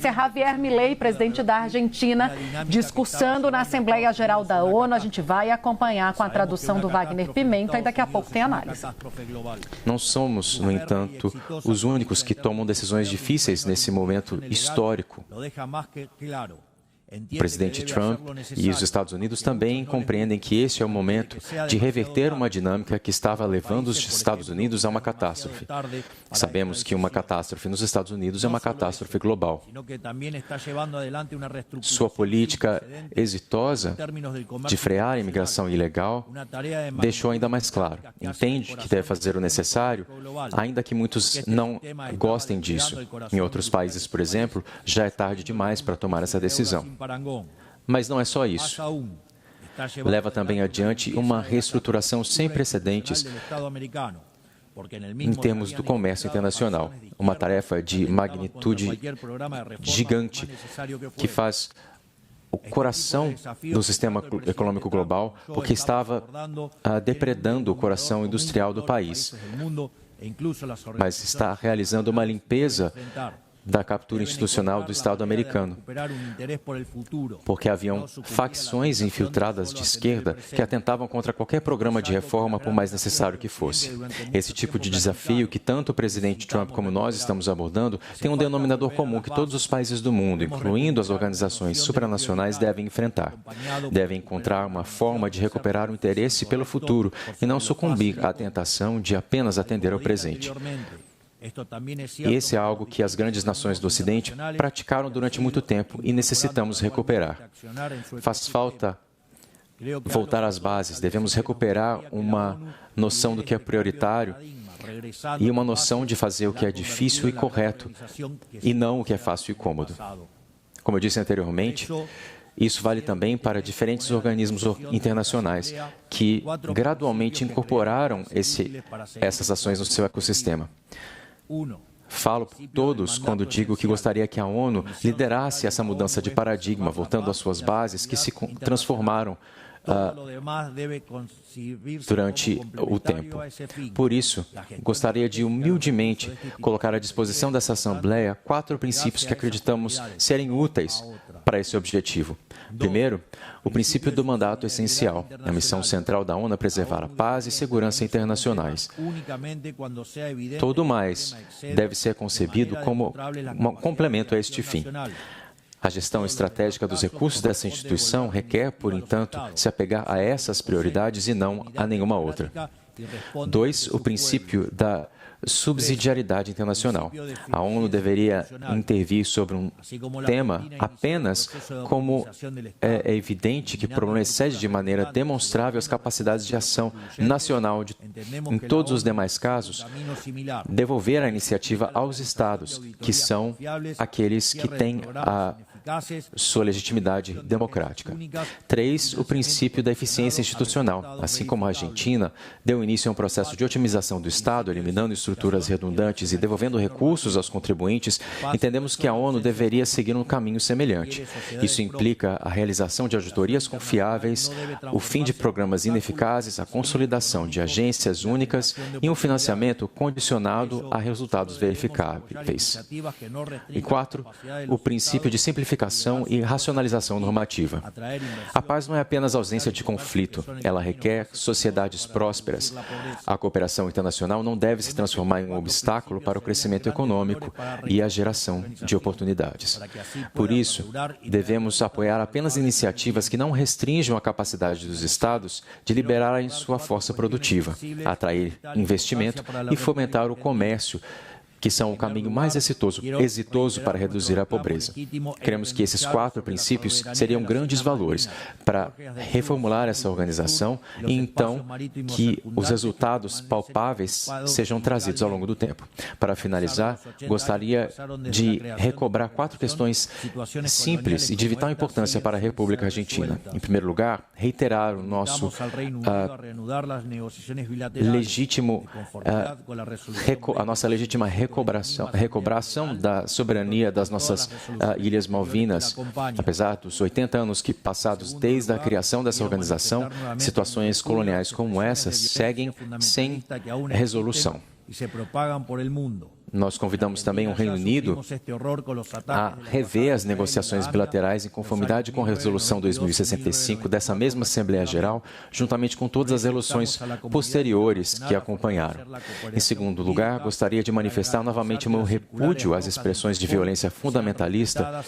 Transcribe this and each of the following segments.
é Javier Milei, presidente da Argentina, discursando na Assembleia Geral da ONU. A gente vai acompanhar com a tradução do Wagner Pimenta e daqui a pouco tem análise. Não somos, no entanto, os únicos que tomam decisões difíceis nesse momento histórico. O presidente Trump e os Estados Unidos também compreendem que esse é o momento de reverter uma dinâmica que estava levando os Estados Unidos a uma catástrofe. Sabemos que uma catástrofe nos Estados Unidos é uma catástrofe global. Sua política exitosa de frear a imigração ilegal deixou ainda mais claro. Entende que deve fazer o necessário, ainda que muitos não gostem disso. Em outros países, por exemplo, já é tarde demais para tomar essa decisão. Mas não é só isso. Leva também adiante uma reestruturação sem precedentes em termos do comércio internacional. Uma tarefa de magnitude gigante que faz o coração do sistema econômico global, porque estava depredando o coração industrial do país. Mas está realizando uma limpeza da captura institucional do Estado americano, porque haviam facções infiltradas de esquerda que atentavam contra qualquer programa de reforma, por mais necessário que fosse. Esse tipo de desafio que tanto o presidente Trump como nós estamos abordando tem um denominador comum que todos os países do mundo, incluindo as organizações supranacionais, devem enfrentar. Devem encontrar uma forma de recuperar o interesse pelo futuro e não sucumbir à tentação de apenas atender ao presente. Esse é algo que as grandes nações do Ocidente praticaram durante muito tempo e necessitamos recuperar. Faz falta voltar às bases, devemos recuperar uma noção do que é prioritário e uma noção de fazer o que é difícil e correto e não o que é fácil e cômodo. Como eu disse anteriormente, isso vale também para diferentes organismos internacionais que gradualmente incorporaram essas ações no seu ecossistema. Falo por todos quando digo que gostaria que a ONU liderasse essa mudança de paradigma, voltando às suas bases que se transformaram durante o tempo. Por isso, gostaria de humildemente colocar à disposição dessa Assembleia 4 princípios que acreditamos serem úteis para esse objetivo. Primeiro, o princípio do mandato essencial. A missão central da ONU é preservar a paz e segurança internacionais. Todo mais deve ser concebido como um complemento a este fim. A gestão estratégica dos recursos dessa instituição requer, por entanto, se apegar a essas prioridades e não a nenhuma outra. 2, o princípio da subsidiariedade internacional. A ONU deveria intervir sobre um tema apenas como é evidente que o problema excede de maneira demonstrável as capacidades de ação nacional em todos os demais casos, devolver a iniciativa aos Estados, que são aqueles que têm a sua legitimidade democrática. 3, o princípio da eficiência institucional. Assim como a Argentina deu início a um processo de otimização do Estado, eliminando estruturas redundantes e devolvendo recursos aos contribuintes, entendemos que a ONU deveria seguir um caminho semelhante. Isso implica a realização de auditorias confiáveis, o fim de programas ineficazes, a consolidação de agências únicas e um financiamento condicionado a resultados verificáveis. E 4, o princípio de simplificação e racionalização normativa. A paz não é apenas ausência de conflito, ela requer sociedades prósperas. A cooperação internacional não deve se transformar em um obstáculo para o crescimento econômico e a geração de oportunidades. Por isso, devemos apoiar apenas iniciativas que não restringam a capacidade dos Estados de liberarem sua força produtiva, atrair investimento e fomentar o comércio, que são o caminho mais exitoso para reduzir a pobreza. Cremos que esses 4 princípios seriam grandes valores para reformular essa organização e, então, que os resultados palpáveis sejam trazidos ao longo do tempo. Para finalizar, gostaria de recobrar 4 questões simples e de vital importância para a República Argentina. Em primeiro lugar, reiterar o nosso a nossa legítima recobração da soberania das nossas Ilhas Malvinas. Apesar dos 80 anos que passados desde a criação dessa organização, situações coloniais como essas seguem sem resolução. Nós convidamos também o Reino Unido a rever as negociações bilaterais em conformidade com a Resolução 2065 dessa mesma Assembleia Geral, juntamente com todas as resoluções posteriores que acompanharam. Em segundo lugar, gostaria de manifestar novamente o meu repúdio às expressões de violência fundamentalista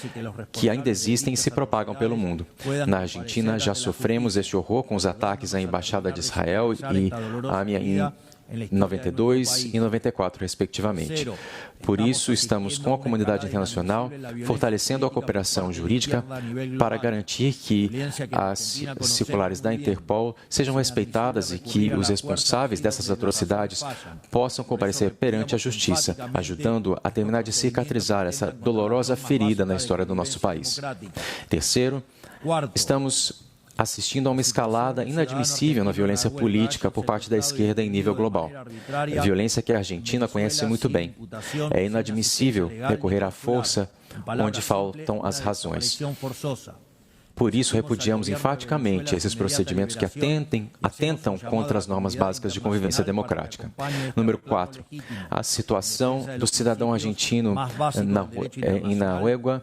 que ainda existem e se propagam pelo mundo. Na Argentina, já sofremos este horror com os ataques à Embaixada de Israel e à minha em 92 e 94, respectivamente. Por isso, estamos com a comunidade internacional fortalecendo a cooperação jurídica para garantir que as circulares da Interpol sejam respeitadas e que os responsáveis dessas atrocidades possam comparecer perante a justiça, ajudando a terminar de cicatrizar essa dolorosa ferida na história do nosso país. Terceiro, estamos assistindo a uma escalada inadmissível na violência política por parte da esquerda em nível global. Violência que a Argentina conhece muito bem. É inadmissível recorrer à força onde faltam as razões. Por isso, repudiamos enfaticamente esses procedimentos que atentam contra as normas básicas de convivência democrática. Número 4, a situação do cidadão argentino em Nahuelva,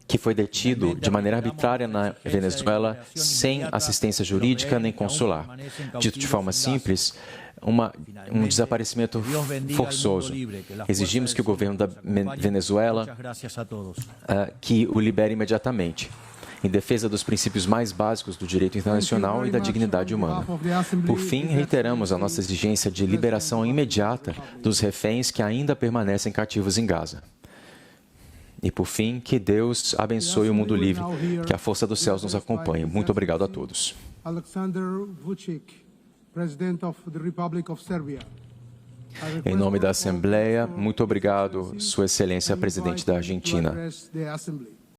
que foi detido de maneira arbitrária na Venezuela, sem assistência jurídica nem consular. Dito de forma simples, um desaparecimento forçoso. Exigimos que o governo da Venezuela que o libere imediatamente, em defesa dos princípios mais básicos do direito internacional e da dignidade humana. Por fim, reiteramos a nossa exigência de liberação imediata dos reféns que ainda permanecem cativos em Gaza. E, por fim, que Deus abençoe o mundo livre, que a força dos céus nos acompanhe. Muito obrigado a todos. Em nome da Assembleia, muito obrigado, Sua Excelência, Presidente da Argentina.